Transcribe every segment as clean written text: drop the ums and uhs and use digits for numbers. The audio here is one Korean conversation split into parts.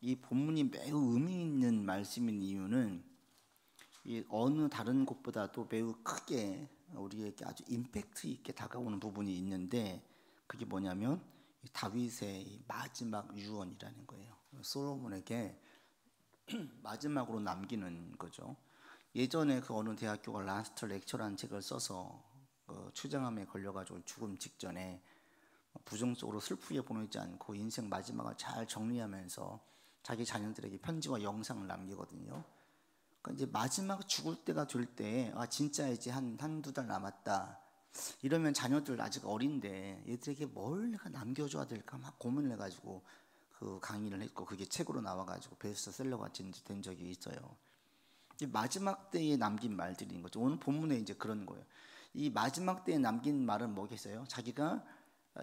이 본문이 매우 의미 있는 말씀인 이유는 이 어느 다른 곳보다도 매우 크게 우리에게 아주 임팩트 있게 다가오는 부분이 있는데, 그게 뭐냐면 다윗의 마지막 유언이라는 거예요. 솔로몬에게 마지막으로 남기는 거죠. 예전에 그 어느 대학교가 라스트 렉처라는 책을 써서 추장암에 걸려가지고 죽음 직전에 부정적으로 슬프게 보내지 않고 인생 마지막을 잘 정리하면서 자기 자녀들에게 편지와 영상을 남기거든요. 그러니까 이제 마지막 죽을 때가 될 때, 진짜 이제 한두 달 남았다 이러면 자녀들 아직 어린데 얘들에게 뭘 내가 남겨줘야 될까 막 고민을 해가지고 그 강의를 했고, 그게 책으로 나와가지고 베스트셀러가 된 적이 있어요. 이 마지막 때에 남긴 말들인 거죠. 오늘 본문에 이제 그런 거예요. 이 마지막 때에 남긴 말은 뭐겠어요? 자기가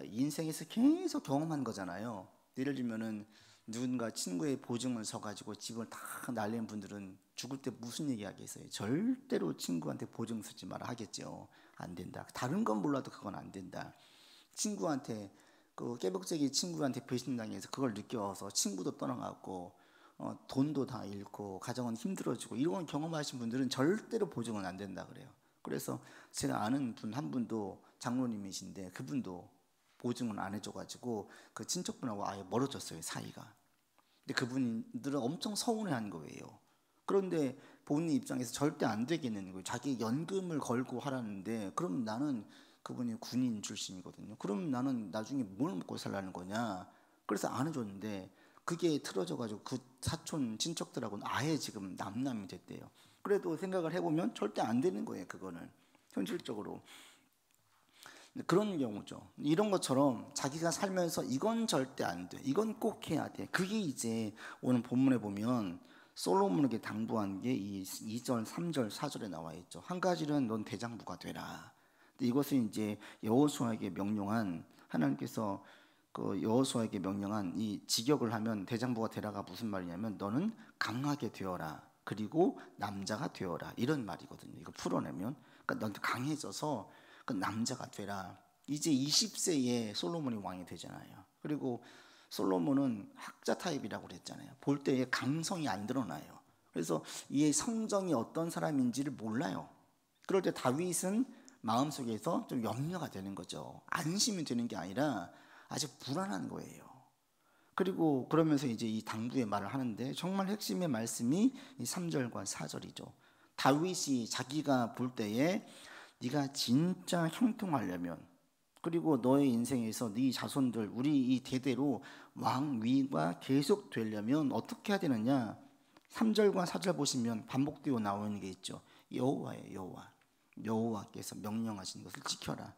인생에서 계속 경험한 거잖아요. 예를 들면은 누군가 친구의 보증을 서가지고 집을 다 날린 분들은 죽을 때 무슨 얘기 하겠어요? 절대로 친구한테 보증 서지 마라 하겠죠. 안 된다. 다른 건 몰라도 그건 안 된다. 친구한테 그 깨벽쟁이 친구한테 배신당해서 그걸 느껴서 친구도 떠나갔고 돈도 다 잃고 가정은 힘들어지고 이런 경험하신 분들은 절대로 보증은 안 된다 그래요. 그래서 제가 아는 분 한 분도 장로님이신데 그분도 보증은 안 해줘가지고 그 친척분하고 아예 멀어졌어요, 사이가. 근데 그분들은 엄청 서운해한 거예요. 그런데 본인 입장에서 절대 안 되겠는 거예요. 자기 연금을 걸고 하라는데, 그럼 나는, 그분이 군인 출신이거든요. 그럼 나는 나중에 뭘 먹고 살라는 거냐. 그래서 안 해줬는데 그게 틀어져가지고 그 사촌 친척들하고는 아예 지금 남남이 됐대요. 그래도 생각을 해보면 절대 안 되는 거예요, 그거는 현실적으로. 그런 경우죠. 이런 것처럼 자기가 살면서 이건 절대 안 돼, 이건 꼭 해야 돼. 그게 이제 오늘 본문에 보면 솔로몬에게 당부한 게 이 2절, 3절, 4절에 나와 있죠. 한 가지는 넌 대장부가 되라. 근데 이것은 이제 여호수아에게 명령한, 하나님께서 그 여호수아에게 명령한 이 직역을 하면 대장부가 되라가 무슨 말이냐면 너는 강하게 되어라, 그리고 남자가 되어라, 이런 말이거든요. 이거 풀어내면, 그러니까 넌 강해져서 그 남자가 되라. 이제 20세에 솔로몬이 왕이 되잖아요. 그리고 솔로몬은 학자 타입이라고 그랬잖아요. 볼 때에 강성이 안 드러나요. 그래서 이 성정이 어떤 사람인지를 몰라요. 그럴 때 다윗은 마음속에서 좀 염려가 되는 거죠. 안심이 되는 게 아니라 아주 불안한 거예요. 그리고 그러면서 이제 이 당부의 말을 하는데, 정말 핵심의 말씀이 이 3절과 4절이죠. 다윗이 자기가 볼 때에 네가 진짜 형통하려면, 그리고 너의 인생에서 네 자손들, 우리 이 대대로 왕위가 계속 되려면 어떻게 해야 되느냐. 3절과 4절 보시면 반복되어 나오는 게 있죠. 여호와예요. 여호와. 여호와께서 명령하신 것을 지켜라.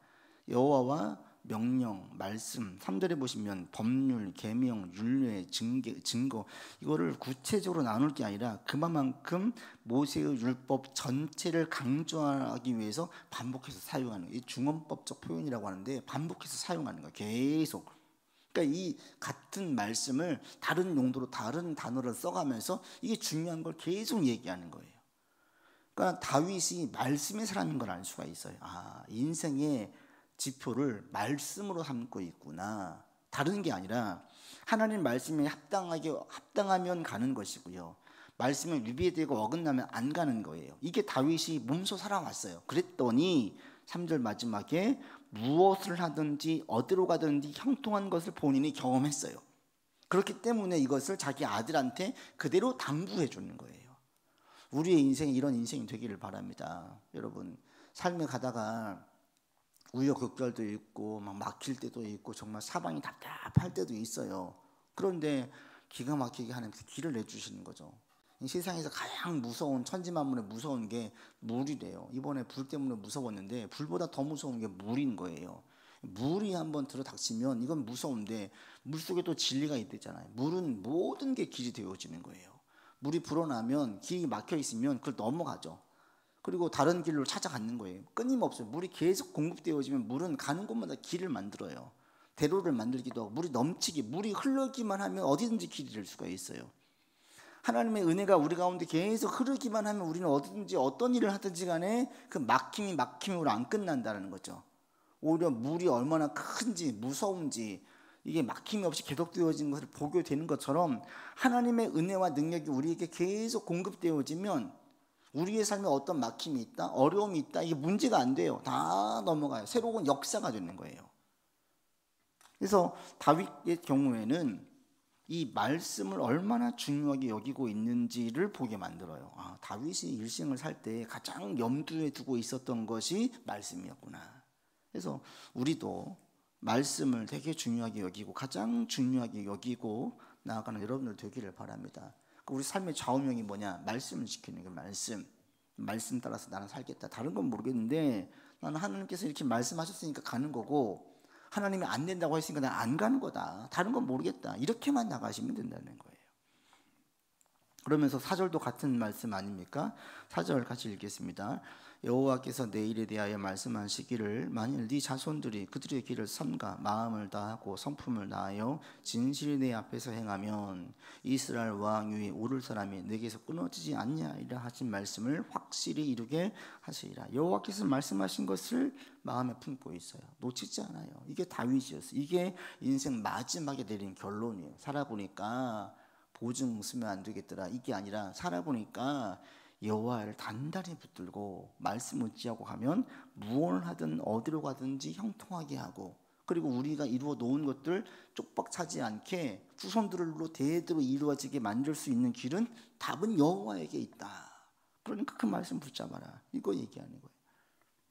여호와와 명령, 말씀, 3절에 보시면 법률, 계명, 율례, 증거, 이거를 구체적으로 나눌 게 아니라 그만큼 모세의 율법 전체를 강조하기 위해서 반복해서 사용하는, 이 중언법적 표현이라고 하는데 반복해서 사용하는 거예요. 계속. 그러니까 이 같은 말씀을 다른 용도로 다른 단어를 써가면서 이게 중요한 걸 계속 얘기하는 거예요. 그러니까 다윗이 말씀의 사람인 걸 알 수가 있어요. 인생의 지표를 말씀으로 삼고 있구나. 다른 게 아니라 하나님 말씀에 합당하면 가는 것이고요, 말씀에 위배되고 어긋나면 안 가는 거예요. 이게 다윗이 몸소 살아왔어요. 그랬더니 3절 마지막에 무엇을 하든지 어디로 가든지 형통한 것을 본인이 경험했어요. 그렇기 때문에 이것을 자기 아들한테 그대로 당부해 주는 거예요. 우리의 인생이 이런 인생이 되기를 바랍니다. 여러분, 삶에 가다가 우여곡절도 있고 막 막힐 때도 있고 정말 사방이 답답할 때도 있어요. 그런데 기가 막히게 하나님께서 길을 내주시는 거죠. 이 세상에서 가장 무서운, 천지만물에 무서운 게 물이래요. 이번에 불 때문에 무서웠는데 불보다 더 무서운 게 물인 거예요. 물이 한번 들어닥치면 이건 무서운데 물속에 또 진리가 있대잖아요. 물은 모든 게 길이 되어지는 거예요. 물이 불어나면, 길이 막혀 있으면 그걸 넘어가죠. 그리고 다른 길로 찾아가는 거예요. 끊임없어요. 물이 계속 공급되어지면 물은 가는 곳마다 길을 만들어요. 대로를 만들기도 하고, 물이 넘치기, 물이 흐르기만 하면 어디든지 길이 될 수가 있어요. 하나님의 은혜가 우리 가운데 계속 흐르기만 하면 우리는 어디든지 어떤 일을 하든지 간에 그 막힘으로 안 끝난다는 거죠. 오히려 물이 얼마나 큰지, 무서운지, 이게 막힘이 없이 계속되어지는 것을 보게 되는 것처럼 하나님의 은혜와 능력이 우리에게 계속 공급되어지면 우리의 삶에 어떤 막힘이 있다, 어려움이 있다, 이게 문제가 안 돼요. 다 넘어가요. 새로운 역사가 되는 거예요. 그래서 다윗의 경우에는 이 말씀을 얼마나 중요하게 여기고 있는지를 보게 만들어요. 아, 다윗이 일생을 살 때 가장 염두에 두고 있었던 것이 말씀이었구나. 그래서 우리도 말씀을 되게 중요하게 여기고 가장 중요하게 여기고 나아가는 여러분들 되기를 바랍니다. 우리 삶의 좌우명이 뭐냐? 말씀을 지키는 게 말씀 따라서 나는 살겠다. 다른 건 모르겠는데 나는 하나님께서 이렇게 말씀하셨으니까 가는 거고, 하나님이 안 된다고 했으니까 난 안 가는 거다. 다른 건 모르겠다. 이렇게만 나가시면 된다는 거예요. 그러면서 4절도 같은 말씀 아닙니까? 4절 같이 읽겠습니다. 여호와께서 내 일에 대하여 말씀하시기를 만일 네 자손들이 그들의 길을 삼가 마음을 다하고 성품을 다하여 진실이 내 앞에서 행하면 이스라엘 왕 위에 오를 사람이 내게서 끊어지지 않냐이라 하신 말씀을 확실히 이루게 하시리라. 여호와께서 말씀하신 것을 마음에 품고 있어요. 놓치지 않아요. 이게 다윗이었어요. 이게 인생 마지막에 내린 결론이에요. 살아보니까 보증 쓰면 안 되겠더라, 이게 아니라 살아보니까 여호와를 단단히 붙들고 말씀 의지하고 가면 무엇을 하든 어디로 가든지 형통하게 하고, 그리고 우리가 이루어 놓은 것들 쪽박 차지 않게 후손들로 대대로 이루어지게 만들 수 있는 길은 답은 여호와에게 있다. 그러니까 그 말씀 붙잡아라, 이거 얘기하는 거예요.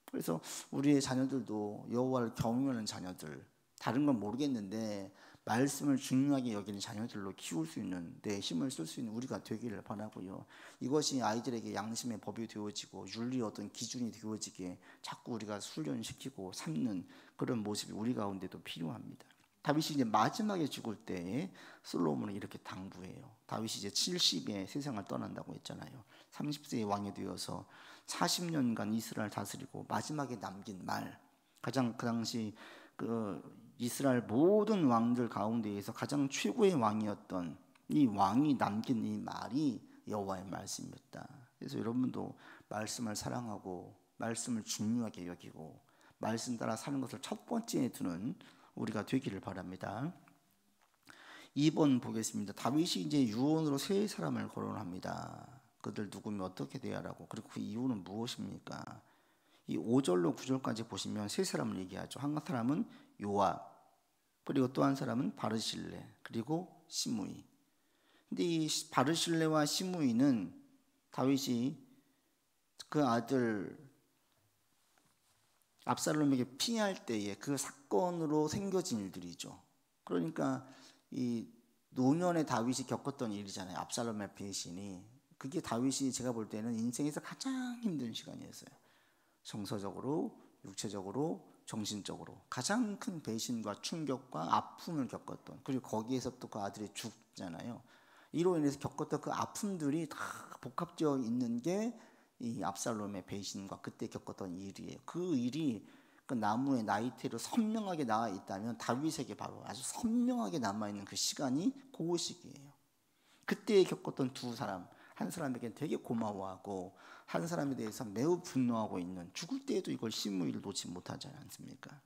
그래서 우리의 자녀들도 여호와를 경외하는 자녀들, 다른 건 모르겠는데 말씀을 중요하게 여기는 자녀들로 키울 수 있는, 내 힘을 쓸 수 있는 우리가 되기를 바라고요. 이것이 아이들에게 양심의 법이 되어지고 윤리의 어떤 기준이 되어지게 자꾸 우리가 훈련시키고 삼는 그런 모습이 우리 가운데도 필요합니다. 다윗이 이제 마지막에 죽을 때에 솔로몬을 이렇게 당부해요. 다윗이 이제 70에 세상을 떠난다고 했잖아요. 30세의 왕이 되어서 40년간 이스라엘 다스리고 마지막에 남긴 말, 가장 그 당시 이스라엘 모든 왕들 가운데에서 가장 최고의 왕이었던 이 왕이 남긴 이 말이 여호와의 말씀이었다. 그래서 여러분도 말씀을 사랑하고 말씀을 중요하게 여기고 말씀 따라 사는 것을 첫 번째에 두는 우리가 되기를 바랍니다. 2번 보겠습니다. 다윗이 이제 유언으로 세 사람을 거론합니다. 그들 누구면 어떻게 대하라고, 그리고 그 이유는 무엇입니까? 이 5절로 9절까지 보시면 세 사람을 얘기하죠. 한 사람은 요압, 그리고 또 한 사람은 바르실레, 그리고 시므이. 근데 이 바르실레와 시므이는 다윗이 그 아들 압살롬에게 피할 때에 그 사건으로 생겨진 일들이죠. 그러니까 이 노년의 다윗이 겪었던 일이잖아요. 압살롬의 배신이. 그게 다윗이 제가 볼 때는 인생에서 가장 힘든 시간이었어요. 정서적으로, 육체적으로, 정신적으로 가장 큰 배신과 충격과 아픔을 겪었던, 그리고 거기에서 또 그 아들이 죽잖아요. 이로 인해서 겪었던 그 아픔들이 다 복합되어 있는 게 이 압살롬의 배신과 그때 겪었던 일이에요. 그 일이 그 나무의 나이테로 선명하게 나와 있다면 다윗에게 바로 아주 선명하게 남아있는 그 시간이 그 시기예요. 그때 겪었던 두 사람, 한 사람에게는 되게 고마워하고 한 사람에 대해서 매우 분노하고 있는, 죽을 때에도 이걸 시므이를 놓지 못하지 않습니까?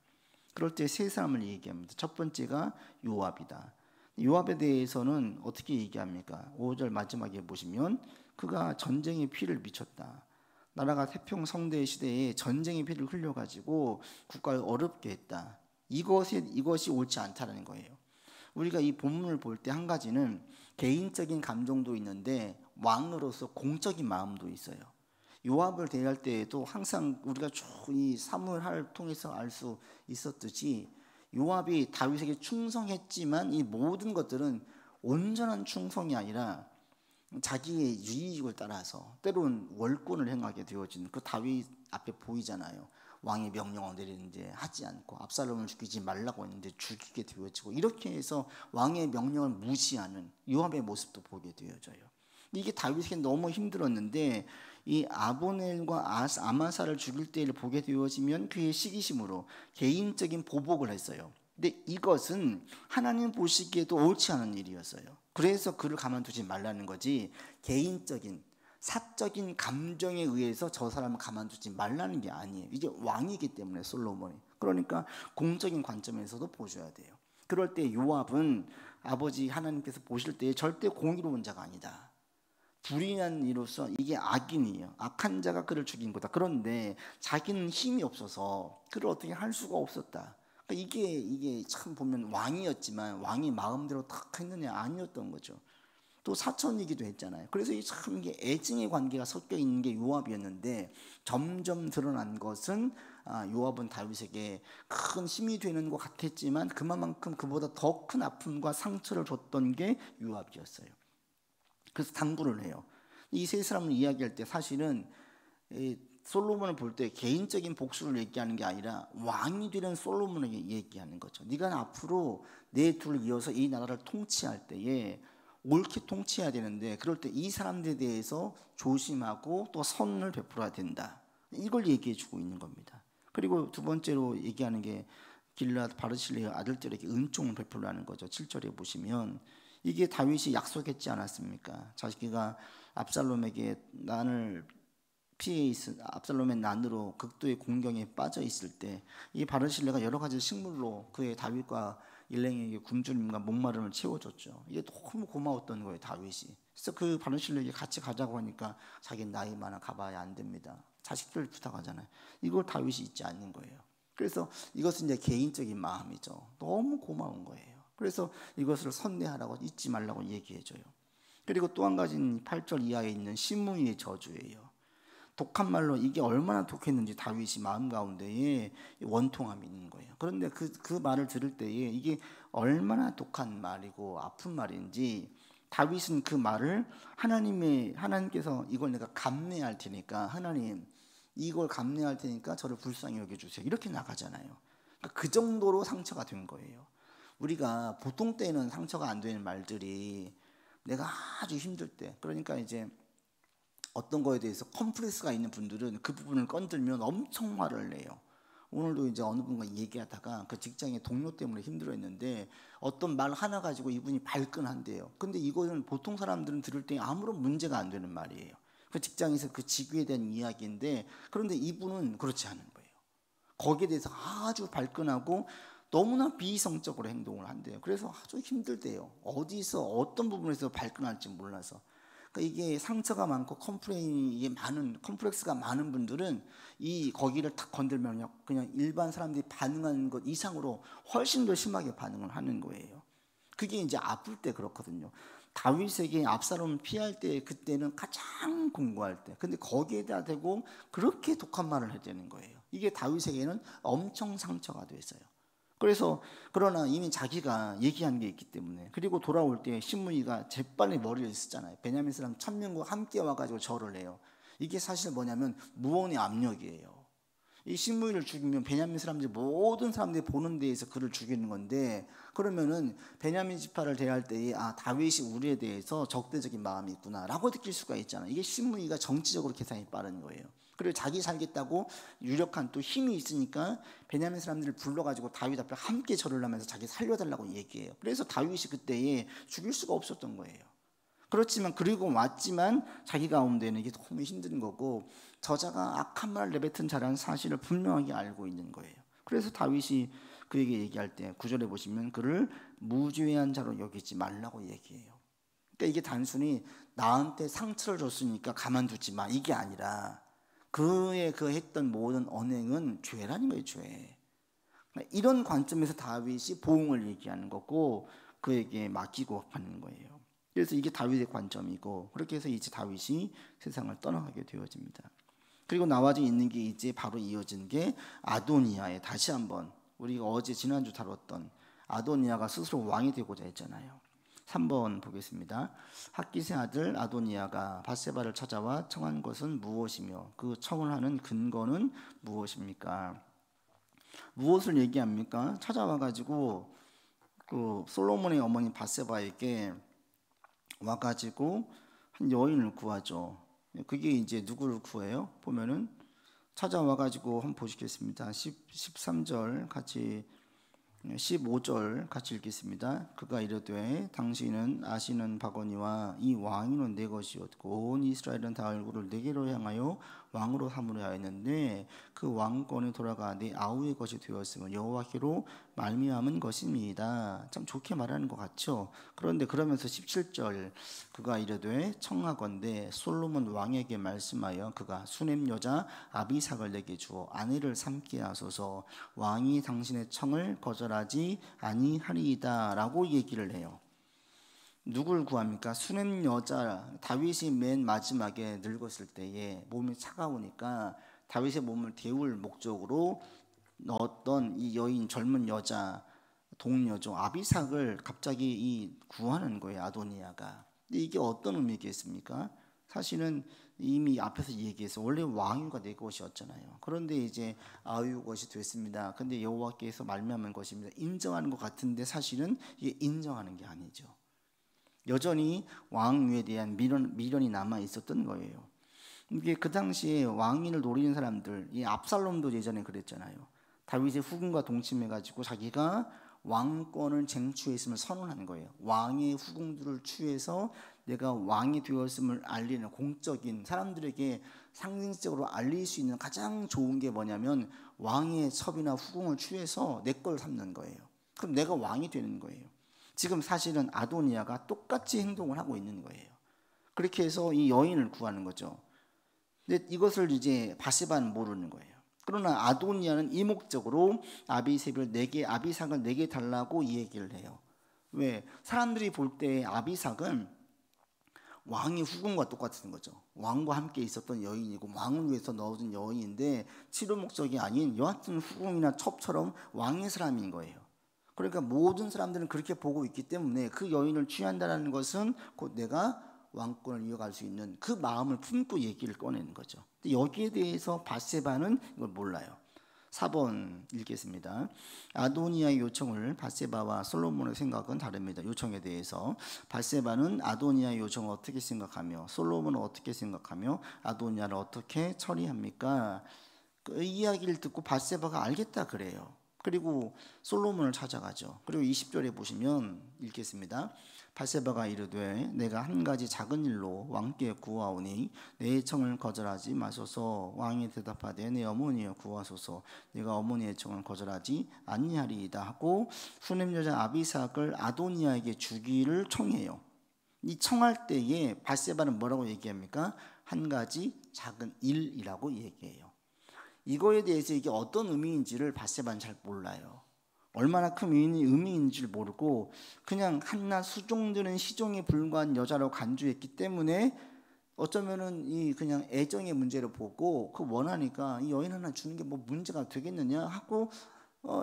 그럴 때 세 사람을 얘기합니다. 첫 번째가 요압이다. 요압에 대해서는 어떻게 얘기합니까? 5절 마지막에 보시면 그가 전쟁의 피를 미쳤다. 나라가 태평성대 시대에 전쟁의 피를 흘려가지고 국가를 어렵게 했다. 이것이 옳지 않다는 거예요. 우리가 이 본문을 볼 때 한 가지는 개인적인 감정도 있는데 왕으로서 공적인 마음도 있어요. 요압을 대할 때에도 항상 우리가 이 사무엘하를 통해서 알 수 있었듯이 요압이 다윗에게 충성했지만 이 모든 것들은 온전한 충성이 아니라 자기의 유익을 따라서 때로는 월권을 행하게 되어지는, 그 다윗 앞에 보이잖아요. 왕의 명령을 내리는데 하지 않고 압살롬을 죽이지 말라고 했는데 죽이게 되어지고, 이렇게 해서 왕의 명령을 무시하는 요압의 모습도 보게 되어져요. 이게 다윗에게 너무 힘들었는데 이 아브넬과 아마사를 죽일 때를 보게 되어지면 그의 시기심으로 개인적인 보복을 했어요. 근데 이것은 하나님 보시기에도 옳지 않은 일이었어요. 그래서 그를 가만두지 말라는 거지, 개인적인 사적인 감정에 의해서 저 사람을 가만두지 말라는 게 아니에요. 이게 왕이기 때문에 솔로몬이. 그러니까 공적인 관점에서도 보셔야 돼요. 그럴 때 요압은 아버지 하나님께서 보실 때 절대 공의로운 자가 아니다. 불의한 이로서 이게 악인이에요. 악한 자가 그를 죽인 거다. 그런데 자기는 힘이 없어서 그를 어떻게 할 수가 없었다. 그러니까 이게 참 보면 왕이었지만 왕이 마음대로 탁 했느냐 아니었던 거죠. 또 사촌이기도 했잖아요. 그래서 참 이게 애증의 관계가 섞여 있는 게 요압이었는데 점점 드러난 것은 요압은 다윗에게 큰 힘이 되는 것 같았지만 그만큼 그보다 더 큰 아픔과 상처를 줬던 게 요압이었어요. 그래서 당부를 해요. 이 세 사람을 이야기할 때 사실은 솔로몬을 볼 때 개인적인 복수를 얘기하는 게 아니라 왕이 되는 솔로몬을 얘기하는 거죠. 네가 앞으로 내 둘 이어서 이 나라를 통치할 때에 옳게 통치해야 되는데 그럴 때 이 사람들에 대해서 조심하고 또 선을 베풀어야 된다. 이걸 얘기해 주고 있는 겁니다. 그리고 두 번째로 얘기하는 게 길르앗 바르실레의 아들들에게 은총을 베풀라는 거죠. 7절에 보시면 이게 다윗이 약속했지 않았습니까? 자기가 압살롬에게 난을 피해 있을 압살롬의 난으로 극도의 공경에 빠져 있을 때 이 바르실레가 여러 가지 식물로 그의 다윗과 일행에게 굶주림과 목마름을 채워줬죠. 이게 너무 고마웠던 거예요, 다윗이. 그래서 그 바르실레에게 같이 가자고 하니까 자기는 나이 많아 가봐야 안 됩니다. 자식들 부탁하잖아요. 이걸 다윗이 잊지 않는 거예요. 그래서 이것은 이제 개인적인 마음이죠. 너무 고마운 거예요. 그래서 이것을 선내하라고 잊지 말라고 얘기해줘요. 그리고 또 한 가지는 8절 이하에 있는 시므이의 저주예요. 독한 말로 이게 얼마나 독했는지 다윗이 마음 가운데에 원통함이 있는 거예요. 그런데 그 말을 들을 때에 이게 얼마나 독한 말이고 아픈 말인지 다윗은 그 말을 하나님께서 이걸 내가 감내할 테니까 하나님 이걸 감내할 테니까 저를 불쌍히 여겨주세요. 이렇게 나가잖아요. 그러니까 그 정도로 상처가 된 거예요. 우리가 보통 때는 상처가 안 되는 말들이 내가 아주 힘들 때 그러니까 이제 어떤 거에 대해서 컴플렉스가 있는 분들은 그 부분을 건들면 엄청 화를 내요. 오늘도 이제 어느 분과 얘기하다가 그 직장의 동료 때문에 힘들어했는데 어떤 말 하나 가지고 이분이 발끈한대요. 근데 이거는 보통 사람들은 들을 때 아무런 문제가 안 되는 말이에요. 그 직장에서 그 직위에 대한 이야기인데 그런데 이분은 그렇지 않은 거예요. 거기에 대해서 아주 발끈하고 너무나 비이성적으로 행동을 한대요. 그래서 아주 힘들대요. 어디서 어떤 부분에서 발끈할지 몰라서. 이게 상처가 많고 컴플렉스가 많은 분들은 이 거기를 탁 건들면 그냥 일반 사람들이 반응하는 것 이상으로 훨씬 더 심하게 반응을 하는 거예요. 그게 이제 아플 때 그렇거든요. 다윗에게 압살롬을 피할 때 그때는 가장 공고할 때. 근데 거기에다 대고 그렇게 독한 말을 했다는 거예요. 이게 다윗에게는 엄청 상처가 됐어요. 그래서 그러나 이미 자기가 얘기한 게 있기 때문에 그리고 돌아올 때 시므이가 재빨리 머리를 쓰잖아요. 베냐민 사람 1000명과 함께 와가지고 절을 해요. 이게 사실 뭐냐면 무언의 압력이에요. 이 시므이를 죽이면 베냐민 사람들 모든 사람들이 보는 데에서 그를 죽이는 건데 그러면은 베냐민 지파를 대할 때에 다윗이 우리에 대해서 적대적인 마음이 있구나라고 느낄 수가 있잖아요. 이게 시므이가 정치적으로 계산이 빠른 거예요. 그리고 자기 살겠다고 유력한 또 힘이 있으니까 베냐민 사람들을 불러가지고 다윗 앞에 함께 절을 하면서 자기 살려달라고 얘기해요. 그래서 다윗이 그때에 죽일 수가 없었던 거예요. 그렇지만 그리고 왔지만 자기 가운데는 이게 너무 힘든 거고 저자가 악한 말을 내뱉은 자라는 사실을 분명하게 알고 있는 거예요. 그래서 다윗이 그에게 얘기할 때 9절에 보시면 그를 무죄한 자로 여기지 말라고 얘기해요. 그러니까 이게 단순히 나한테 상처를 줬으니까 가만두지 마 이게 아니라 그의 그 했던 모든 언행은 죄라는 거예요. 죄. 이런 관점에서 다윗이 보응을 얘기하는 거고 그에게 맡기고 하는 거예요. 그래서 이게 다윗의 관점이고 그렇게 해서 이제 다윗이 세상을 떠나가게 되어집니다. 그리고 나와져 있는 게 이제 바로 이어진 게 아도니아의 다시 한번 우리가 어제 지난주 다뤘던 아도니아가 스스로 왕이 되고자 했잖아요. 3번 보겠습니다. 핫깃의 아들 아도니아가 밧세바를 찾아와 청한 것은 무엇이며 그 청을 하는 근거는 무엇입니까? 무엇을 얘기합니까? 찾아와가지고 그 솔로몬의 어머니 밧세바에게 와가지고 한 여인을 구하죠. 그게 이제 누구를 구해요? 보면은 찾아와가지고 한번 보시겠습니다. 13절 같이 15절 같이 읽겠습니다. 그가 이르되 당신은 아시는 바거니와 이 왕위는 내 것이었고 온 이스라엘은 다 얼굴을 내게로 향하여 왕으로 삼으려 하였는데 그 왕권이 돌아가 내 아우의 것이 되었으면 여호와께로 말미암은 것입니다. 참 좋게 말하는 것 같죠. 그런데 그러면서 17절 그가 이르되 청하건대 솔로몬 왕에게 말씀하여 그가 수냄 여자 아비삭을 내게 주어 아내를 삼게 하소서 왕이 당신의 청을 거절하지 아니하리이다 라고 얘기를 해요. 누굴 구합니까? 수냄 여자, 다윗이 맨 마지막에 늙었을 때에 몸이 차가우니까 다윗의 몸을 데울 목적으로 넣었던 이 여인, 젊은 여자, 동료죠 아비삭을 갑자기 구하는 거예요, 아도니아가. 근데 이게 어떤 의미겠습니까? 사실은 이미 앞에서 얘기해서 원래 왕위가 내 것이었잖아요. 그런데 이제 아유 것이 됐습니다. 근데 여호와께서 말미암은 것입니다. 인정하는 것 같은데 사실은 이게 인정하는 게 아니죠. 여전히 왕위에 대한 미련이 남아 있었던 거예요. 이게 그 당시에 왕위를 노리는 사람들, 이 압살롬도 예전에 그랬잖아요. 다윗의 후궁과 동침해가지고 자기가 왕권을 쟁취했음을 선언하는 거예요. 왕의 후궁들을 취해서 내가 왕이 되었음을 알리는 공적인 사람들에게 상징적으로 알릴 수 있는 가장 좋은 게 뭐냐면 왕의 첩이나 후궁을 취해서 내 걸 삼는 거예요. 그럼 내가 왕이 되는 거예요. 지금 사실은 아도니아가 똑같이 행동을 하고 있는 거예요. 그렇게 해서 이 여인을 구하는 거죠. 근데 이것을 이제 바세바는 모르는 거예요. 그러나 아도니아는 이목적으로 아비삭을 내게 달라고 이 얘기를 해요. 왜? 사람들이 볼 때 아비삭은 왕의 후궁과 똑같은 거죠. 왕과 함께 있었던 여인이고 왕을 위해서 넣어준 여인인데 치료 목적이 아닌 여하튼 후궁이나 첩처럼 왕의 사람인 거예요. 그러니까 모든 사람들은 그렇게 보고 있기 때문에 그 여인을 취한다는 것은 곧 내가 왕권을 이어갈 수 있는 그 마음을 품고 얘기를 꺼내는 거죠. 근데 여기에 대해서 바세바는 이걸 몰라요. 4번 읽겠습니다. 아도니아의 요청을 바세바와 솔로몬의 생각은 다릅니다. 요청에 대해서 바세바는 아도니아의 요청을 어떻게 생각하며 솔로몬은 어떻게 생각하며 아도니아를 어떻게 처리합니까? 그 이야기를 듣고 바세바가 알겠다 그래요. 그리고 솔로몬을 찾아가죠. 그리고 20절에 보시면 읽겠습니다. 바세바가 이르되 내가 한 가지 작은 일로 왕께 구하오니 내 청을 거절하지 마소서. 왕이 대답하되 내 어머니여 구하소서. 내가 어머니의 청을 거절하지 아니하리이다 하고 수냄 여자 아비삭을 아도니아에게 주기를 청해요. 이 청할 때에 바세바는 뭐라고 얘기합니까? 한 가지 작은 일이라고 얘기해요. 이거에 대해서 이게 어떤 의미인지를 바세바는 잘 몰라요. 얼마나 큰 의미인지를 모르고 그냥 한낱 수종드는 시종에 불과한 여자로 간주했기 때문에 어쩌면은 이 그냥 애정의 문제로 보고 그 원하니까 이 여인 하나 주는 게 뭐 문제가 되겠느냐 하고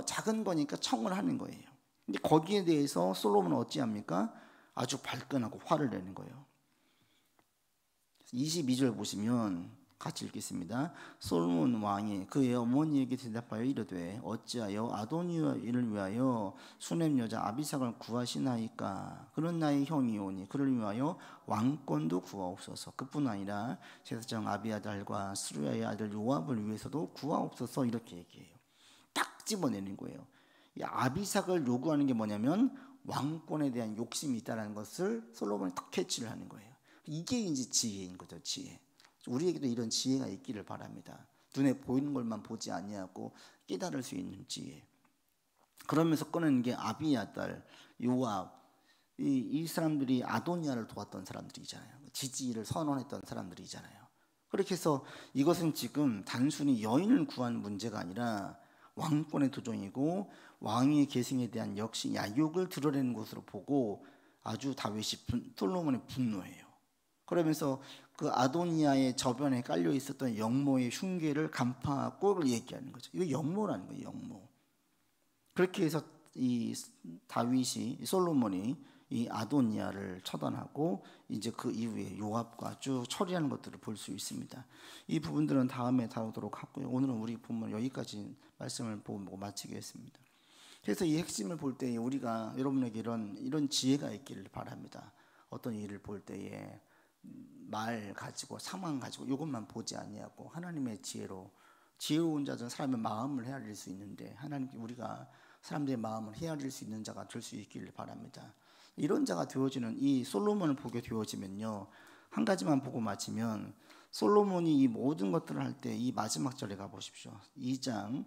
작은 거니까 청을 하는 거예요. 근데 거기에 대해서 솔로몬은 어찌합니까? 아주 발끈하고 화를 내는 거예요. 22절 보시면 같이 읽겠습니다. 솔로몬 왕이 그의 어머니에게 대답하여 이르되 어찌하여 아도니아를 위하여 수냄 여자 아비삭을 구하시나이까? 그는 나의 형이오니 그를 위하여 왕권도 구하옵소서. 그뿐 아니라 제사장 아비아달과 스루야의 아들 요압을 위해서도 구하옵소서. 이렇게 얘기해요. 딱 집어내는 거예요. 이 아비삭을 요구하는 게 뭐냐면 왕권에 대한 욕심이 있다는 것을 솔로몬이 딱 캐치를 하는 거예요. 이게 이제 지혜인 거죠. 지혜. 우리에게도 이런 지혜가 있기를 바랍니다. 눈에 보이는 것만 보지 아니하고 깨달을 수 있는 지혜. 그러면서 꺼내는 게 아비아달, 요압, 이 사람들이 아도니아를 도왔던 사람들이잖아요. 지지를 선언했던 사람들이잖아요. 그렇게 해서 이것은 지금 단순히 여인을 구하는 문제가 아니라 왕권의 도전이고 왕위의 계승에 대한 역시 야욕을 드러내는 것으로 보고 아주 다윗이 솔로몬이 분노해요. 그러면서 그 아도니아의 저변에 깔려 있었던 영모의 흉계를 간파하고 얘기하는 거죠. 이거 영모라는 거예요, 영모. 그렇게 해서 이 다윗이 솔로몬이 이 아도니아를 처단하고 이제 그 이후에 요압과 쭉 처리하는 것들을 볼 수 있습니다. 이 부분들은 다음에 다루도록 하고요. 오늘은 우리 본문 여기까지 말씀을 보고 마치겠습니다. 그래서 이 핵심을 볼 때 우리가 여러분에게 이런 지혜가 있기를 바랍니다. 어떤 일을 볼 때에 말 가지고 상황 가지고 이것만 보지 아니하고 하나님의 지혜로 지혜로운 자는 사람의 마음을 헤아릴 수 있는데 하나님께 우리가 사람들의 마음을 헤아릴 수 있는 자가 될 수 있기를 바랍니다. 이런 자가 되어지는 이 솔로몬을 보게 되어지면요, 한 가지만 보고 마치면, 솔로몬이 이 모든 것들을 할 때 이 마지막 절에 가보십시오. 2장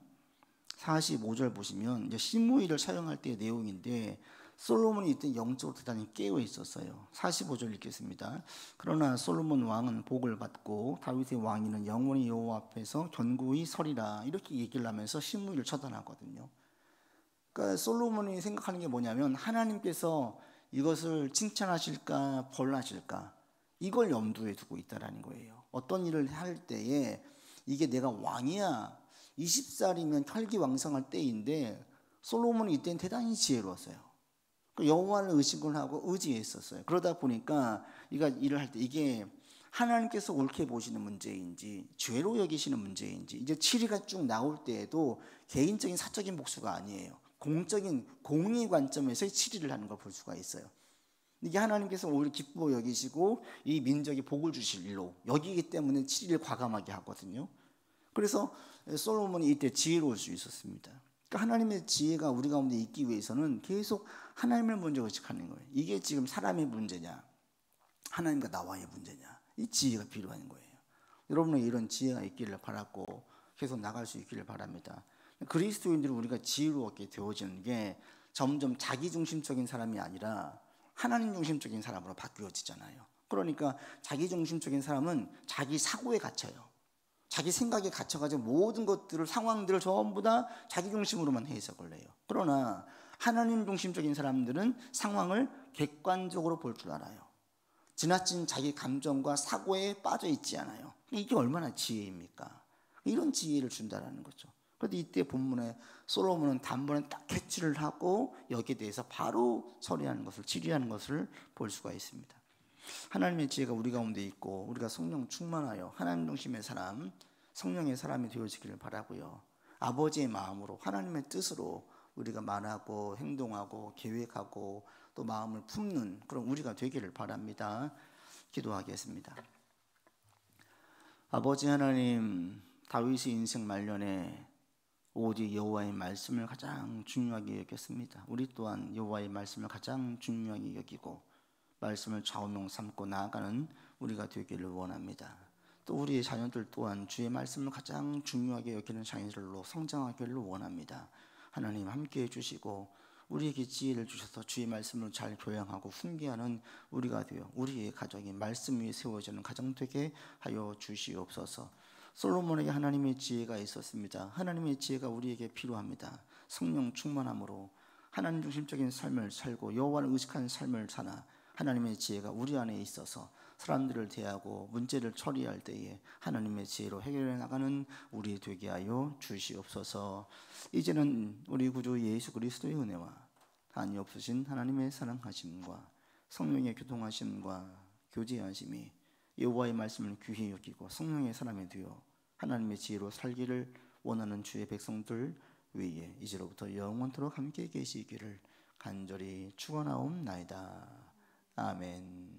45절 보시면 이제 시므이를 사용할 때의 내용인데, 솔로몬이 이때 영적으로 대단히 깨어 있었어요. 45절 읽겠습니다. 그러나 솔로몬 왕은 복을 받고 다윗의 왕위는 영원히 여호와 앞에서 견고히 서리라, 이렇게 얘기를 하면서 시므이를 처단하거든요. 그러니까 솔로몬이 생각하는 게 뭐냐면, 하나님께서 이것을 칭찬하실까 벌하실까, 이걸 염두에 두고 있다라는 거예요. 어떤 일을 할 때에 이게 내가 왕이야, 20살이면 혈기왕성할 때인데, 솔로몬이 이때는 대단히 지혜로웠어요. 여호와를 의식을 하고 의지했었어요. 그러다 보니까 이가 일을 할 때 이게 하나님께서 옳게 보시는 문제인지 죄로 여기시는 문제인지, 이제 7위가 쭉 나올 때에도 개인적인 사적인 복수가 아니에요. 공적인 공의 관점에서의 7위를 하는 걸 볼 수가 있어요. 이게 하나님께서 오히려 기뻐 여기시고 이 민족에 복을 주실 일로 여기기 때문에 7위를 과감하게 하거든요. 그래서 솔로몬이 이때 지혜로울 수 있었습니다. 그러니까 하나님의 지혜가 우리 가운데 있기 위해서는 계속 하나님을 먼저 의식하는 거예요. 이게 지금 사람의 문제냐, 하나님과 나와의 문제냐, 이 지혜가 필요한 거예요. 여러분은 이런 지혜가 있기를 바라고 계속 나갈 수 있기를 바랍니다. 그리스도인들이 우리가 지혜롭게 되어지는 게 점점 자기중심적인 사람이 아니라 하나님 중심적인 사람으로 바뀌어지잖아요. 그러니까 자기중심적인 사람은 자기 사고에 갇혀요. 자기 생각에 갇혀가지고 모든 것들을, 상황들을 전부 다 자기 중심으로만 해석을 해요. 그러나 하나님 중심적인 사람들은 상황을 객관적으로 볼 줄 알아요. 지나친 자기 감정과 사고에 빠져 있지 않아요. 이게 얼마나 지혜입니까? 이런 지혜를 준다라는 거죠. 그런데 이때 본문에 솔로몬은 단번에 딱 캐치를 하고 여기에 대해서 바로 처리하는 것을, 질의하는 것을 볼 수가 있습니다. 하나님의 지혜가 우리 가운데 있고 우리가 성령 충만하여 하나님 중심의 사람, 성령의 사람이 되어지기를 바라고요. 아버지의 마음으로, 하나님의 뜻으로 우리가 말하고 행동하고 계획하고 또 마음을 품는 그런 우리가 되기를 바랍니다. 기도하겠습니다. 아버지 하나님, 다윗의 인생 말년에 오직 여호와의 말씀을 가장 중요하게 여겼습니다. 우리 또한 여호와의 말씀을 가장 중요하게 여기고 말씀을 좌우명 삼고 나아가는 우리가 되기를 원합니다. 또 우리의 자녀들 또한 주의 말씀을 가장 중요하게 여기는 자녀들로 성장하기를 원합니다. 하나님 함께 해주시고 우리에게 지혜를 주셔서 주의 말씀을 잘 교양하고 훈계하는 우리가 되어 우리의 가정이 말씀 위에 세워지는 가정 되게 하여 주시옵소서. 솔로몬에게 하나님의 지혜가 있었습니다. 하나님의 지혜가 우리에게 필요합니다. 성령 충만함으로 하나님 중심적인 삶을 살고 여호와를 의식하는 삶을 사나 하나님의 지혜가 우리 안에 있어서 사람들을 대하고 문제를 처리할 때에 하나님의 지혜로 해결해 나가는 우리 되게 하여 주시옵소서. 이제는 우리 구주 예수 그리스도의 은혜와 한이 없으신 하나님의 사랑하심과 성령의 교통하심과 교제하심이 여호와의 말씀을 귀히 여기고 성령의 사람이 되어 하나님의 지혜로 살기를 원하는 주의 백성들 위에 이제로부터 영원토록 함께 계시기를 간절히 축원하옵나이다. 아멘.